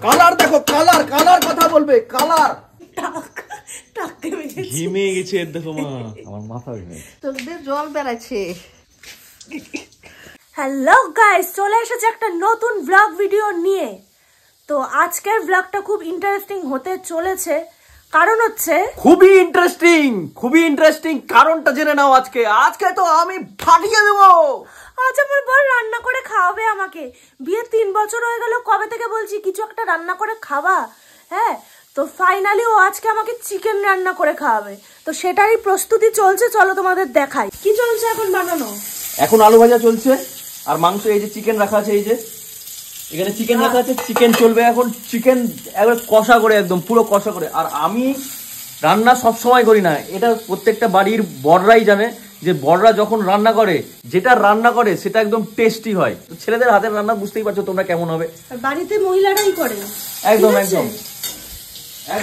Colour দেখো, colour colour কথা বলবে, কালার ঘিমে গেছে। দেখো মা, আমার মাথা ঘিমে, চোখ দিয়ে জল বেরাচ্ছে। হ্যালো গাইস, চলে এসেছে একটা নতুন ব্লগ ভিডিও নিয়ে। তো আজকের ব্লগটা খুব ইন্টারেস্টিং হতে চলেছে, কারণ হচ্ছে খুবই ইন্টারেস্টিং। কারণটা জেনে নাও। আজকে তো আমি ফাটিয়ে দেবো। আজ আমার বর রান্না করে খাওয়াবে আমাকে। বিয়ে 3 বছর হয়ে গেল, কবে থেকে বলছি কিছু একটা রান্না করে খাওয়া। হ্যাঁ, তো ফাইনালি ও আজকে আমাকে চিকেন রান্না করে খাওয়াবে। তো সেটারই প্রস্তুতি চলছে, চলো তোমাদের দেখাই কি চলছে এখন বানানো। এখন আলু ভাজা চলছে আর মাংস, এই যে চিকেন রাখা আছে, এই যে এখানে চিকেন রাখা আছে, চিকেন চলবে এখন। চিকেন একবার কষা করে, একদম পুরো কষা করে। আর আমি রান্না সব সময় করি না, এটা প্রত্যেকটা বাড়ির বড়রাই জানে যে বড়রা যখন রান্না করে, যেটা রান্না করে সেটা একদম টেস্টি হয়। ছেলেদের হাতের রান্না বুঝতেই পারছো তোমরা কেমন হবে। বাড়িতে মহিলারাই করে, একদম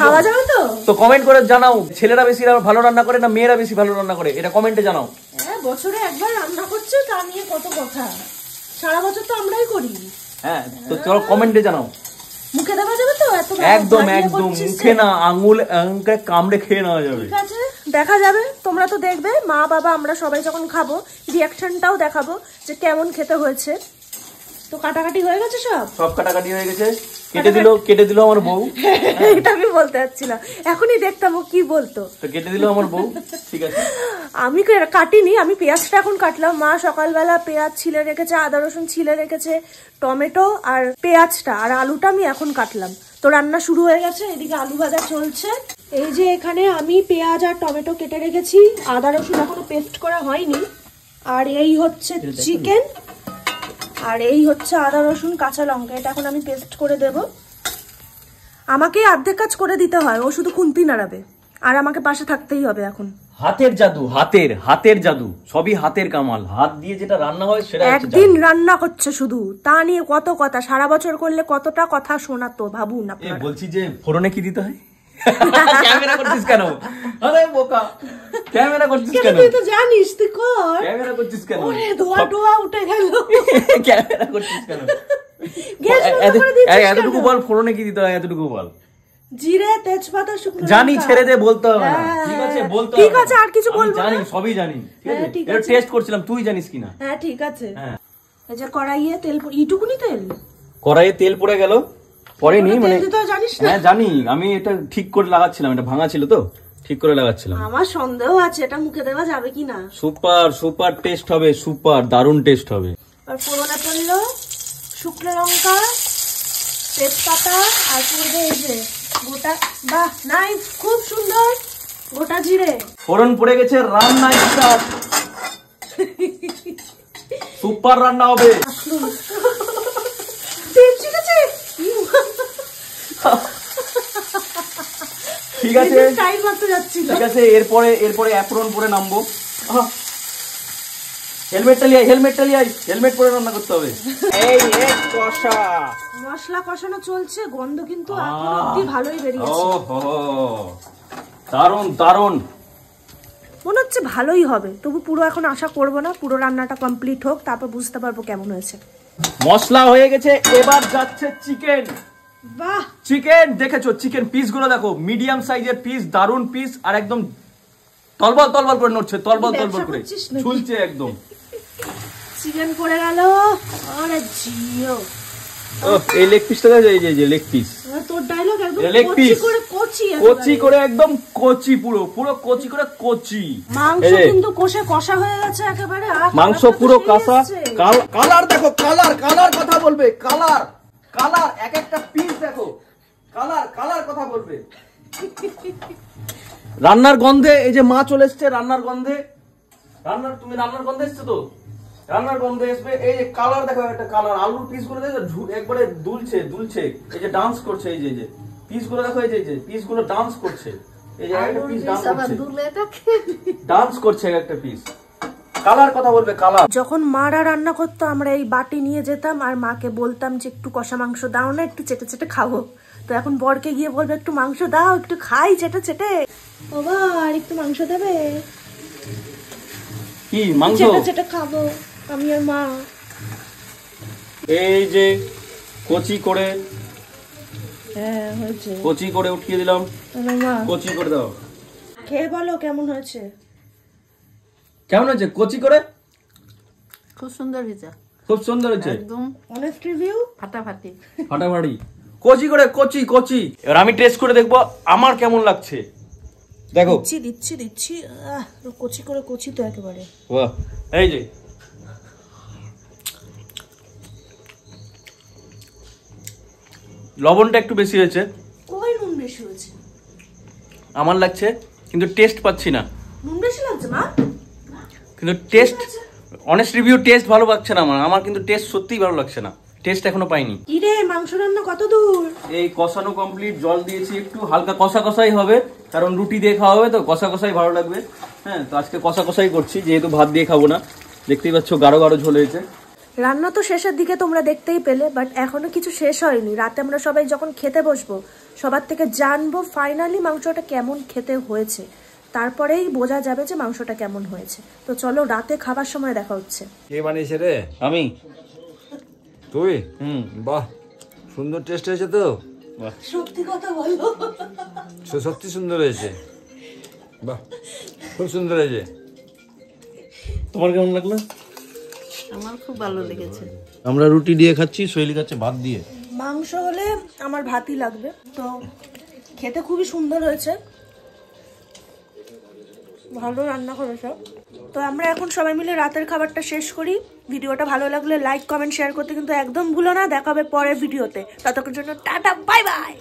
খাওয়া যাবে তো। তো কমেন্ট করে জানাও, ছেলেরা বেশি ভালো রান্না করে না মেয়েরা বেশি ভালো রান্না করে, এটা কমেন্টে জানাও। হ্যাঁ, বছরে একবার রান্না করছে, তা নিয়ে কত কথা। সারা বছর তো আমরাই করি। হ্যাঁ, তো চলো কমেন্টে জানাও। মুখে দেওয়া যাবে তো? একদম মুখে না, আঙুল কামড়ে খেয়ে নেওয়া যাবে। ঠিক আছে, দেখা যাবে, তোমরা তো দেখবে। মা বাবা আমরা সবাই যখন খাবো, রিয়াকশনটাও দেখাবো যে কেমন খেতে হয়েছে। তো কাটাকাটি হয়ে গেছে, সব কাটাকাটি হয়ে গেছে। কেটে দিল আমার বউ। এটা আমি বলতে চাচ্ছিলাম, এখনই দেখতাম ও কি বলতো। তো কেটে দিল আমার বউ, ঠিক আছে। আমি কাটিনি, আমি পেঁয়াজটা এখন কাটলাম। মা সকালবেলা পেঁয়াজ ছিলে রেখেছে, আদা রসুন ছিলে রেখেছে, টমেটো আর পেঁয়াজটা আর আলুটা আমি এখন কাটলাম। তো রান্না শুরু হয়ে গেছে, এদিকে আলু ভাজা চলছে। এই যে এখানে আমি পেঁয়াজ আর টমেটো কেটে রেখেছি, আদা রসুন এখনো পেস্ট করা হয়নি। আর এই হচ্ছে চিকেন, আর এই হচ্ছে আদা রসুন কাঁচা লঙ্কা, এটা এখন আমি পেস্ট করে দেব। আমাকে অর্ধেক কাজ করে দিতে হয়, ও শুধু খুন্তি নাড়াবে আর আমাকে পাশে থাকতেই হবে। এখন হাতের জাদু, হাতের জাদু, সবই হাতের কামাল। হাত দিয়ে যেটা রান্না হয় সেটা একদিন রান্না করছে শুধু, তা নিয়ে কত কথা। সারা বছর করলে কতটা কথা শোনাতো ভাবুন আপনারা। বলছি যে ফোড়নে কি দিতে হয়? ক্যামেরা করছিস কেন? আরে বোকা, ক্যামেরা করছিস কেন? তুই তো জানিস, তুই কর। ক্যামেরা করছিস কেন? ওরে ধোয়া উঠে গেল। ক্যামেরা করছিস কেন? এতটুকু বল, ফোড়নে কি দিতে হয় এতটুকু বল। জিরে, তেজপাতা, শুকনো লঙ্কা। জানি, ছেড়ে দে, বলতে হবে না। ঠিক আছে, বলতে হবে। ঠিক আছে, আর কিছু বলবো না। জানি, সবই জানি। ঠিক আছে, এটা টেস্ট করছিলাম, তুই জানিস কিনা। হ্যাঁ, ঠিক আছে। হ্যাঁ, এই যে কড়াইয়ে তেল, এইটুকুনি তেল। কড়াইয়ে তেল পড়ে গেল, পড়েনি মানে। জানিস না? হ্যাঁ জানি, আমি এটা ঠিক করে লাগাচ্ছিলাম, এটা ভাঙা ছিল তো, ঠিক করে লাগাচ্ছিলাম। আমার সন্দেহ আছে এটা মুখে দেওয়া যাবে কিনা। সুপার টেস্ট হবে, সুপার দারুণ টেস্ট হবে। আর ফোড়নে পড়লো শুকনো লঙ্কা, তেজপাতা, আর পড়বে এই যে গোটা, বাহ নাইস, খুব সুন্দর, গোটা জিরে। ফোড়ন পড়ে গেছে, রান্না স্টার্ট। সুপার রান্না হবে। ঠিক আছে, ঠিক আছে, টাইম লাগতে যাচ্ছিল। ঠিক আছে, এরপরে অ্যাপ্রন পরে নামবো। হেলমেট পরে রান্না করতে হবে। এই কষা মশলা কষানো চলছে, গন্ধ কিন্তু এখনো অবধি ভালোই বেরিয়েছে। দারুণ মনে হচ্ছে ভালোই হবে, তবু পুরো এখন আশা করব না। পুরো রান্নাটা কমপ্লিট হোক, তারপর বুঝতে পারবো কেমন হয়েছে। মশলা হয়ে গেছে, এবার যাচ্ছে চিকেন। বাহ, চিকেন দেখেছো? চিকেন পিস গুলো দেখো, মিডিয়াম সাইজের পিস, দারুণ পিস। আর একদম তলবল করে নড়ছে, তলবল করে ঝুলছে একদম। চিকেন পড়ে গেল। আরে জিও, এই লেগ পিসটা দেখো, এই যে লেগ পিস। তোর ডায়লগ একদম লেগ পিস কচি করে একদম কচি, পুরো কচি করে কচি। মাংস কিন্তু কষা হয়ে গেছে একেবারে। মাংস পুরো কষা। কালার দেখো, কালার কথা বলবে, কালার এক একটা পিস দেখো, কালার কথা বলবে। রান্নার গন্ধে, এই যে মা চলে এসছে, রান্নার গন্ধে এসছে তো, রান্নার গন্ধে আসবে। এই যে কালার দেখো, একটা কালার। আলুর পিস গুলো দেখো একবারে দুলছে, এই যে ডান্স করছে। এই যে পিস গুলো দেখো, এই যে পিস গুলো ডান্স করছে। এই যে একটা পিস ডান্স করছে একটা পিস। কালার কথা বলবে, কালার। যখন মারা রান্না করতো, আমরা এই বাটি নিয়ে যেতাম আর মাকে বলতাম যে একটু কষা মাংস দাও না, একটু চেটে খাবো। তো এখন বরকে গিয়ে বলবে একটু মাংস দাও, একটু খাই চেটে। বাবা, আর একটু মাংস দেবে? কি মাংস? চেটে খাবো আমি আর মা। এই যে কচি করে হ্যাঁ হয়েছে। কচি করে উঠিয়ে দিলাম, আরে মা, কচি করে দাও। খেয়ে বলো কেমন হয়েছে। কেমন হয়েছে কচি করে? খুব সুন্দর হয়েছে, খুব সুন্দর হয়েছে, একদম অনেস্ট রিভিউ। ফাটাফাটি। ফাটাফাটি কচি করে, কচি কচি। এবার আমি টেস্ট করে দেখবো আমার কেমন লাগছে। দেখো দিচ্ছি দিচ্ছি দিচ্ছি, কচি করে, কচি তো একেবারে। বাহ, এই যে লবণটা একটু বেশি হয়েছে, কই নুন বেশি হয়েছে? আমার লাগছে, কিন্তু টেস্ট পাচ্ছি না। নুন বেশি লাগছে মা? কিন্তু টেস্ট, অনেস্ট রিভিউ, টেস্ট ভালো লাগছে না আমার কিন্তু টেস্ট সত্যিই ভালো লাগছে না, টেস্ট এখনো পাইনি। কি রে, মাংস রান্না কত দূর? এই কষানো কমপ্লিট, জল দিয়েছি, একটু হালকা কষা কষাই হবে, কারণ রুটি দিয়ে খাওয়া হবে তো কষা কষাই ভালো লাগবে। হ্যাঁ, তো আজকে কষা কষাই করছি, যেহেতু ভাত দিয়ে খাবো না। দেখতেই পাচ্ছ গাঢ় গাঢ় ঝোল হয়েছে। রান্না তো শেষের দিকে তোমরা দেখতেই পেলে, বাট এখনো কিছু শেষ হয়নি। রাতে আমরা সবাই যখন খেতে বসবো, সবার থেকে জানবো ফাইনালি মাংসটা কেমন খেতে হয়েছে, তারপরেই বোঝা যাবে যে মাংসটা কেমন হয়েছে। তো চলো, রাতে খাবার সময় দেখা হচ্ছে। কে বানিয়েছে রে? আমি। তুই? বাহ, সুন্দর টেস্ট হয়েছে তো। সত্যি কথা বলো। সত্যি সুন্দর হয়েছে, বাহ, খুব সুন্দর হয়েছে। তোমার কেমন লাগলো? আমার খুব ভালো লেগেছে। আমরা রুটি দিয়ে খাচ্ছি, শৈলী খাচ্ছে ভাত দিয়ে। মাংস হলে আমার ভাতই লাগবে। তো খেতে খুবই সুন্দর হয়েছে, ভালো রান্না করেছে। তো আমরা এখন সবাই মিলে রাতের খাবারটা শেষ করি। ভিডিওটা ভালো লাগলে লাইক, কমেন্ট, শেয়ার করতে কিন্তু একদম ভুলো না। দেখা হবে পরের ভিডিওতে। ততক্ষণ জন্য টাটা, বাই বাই।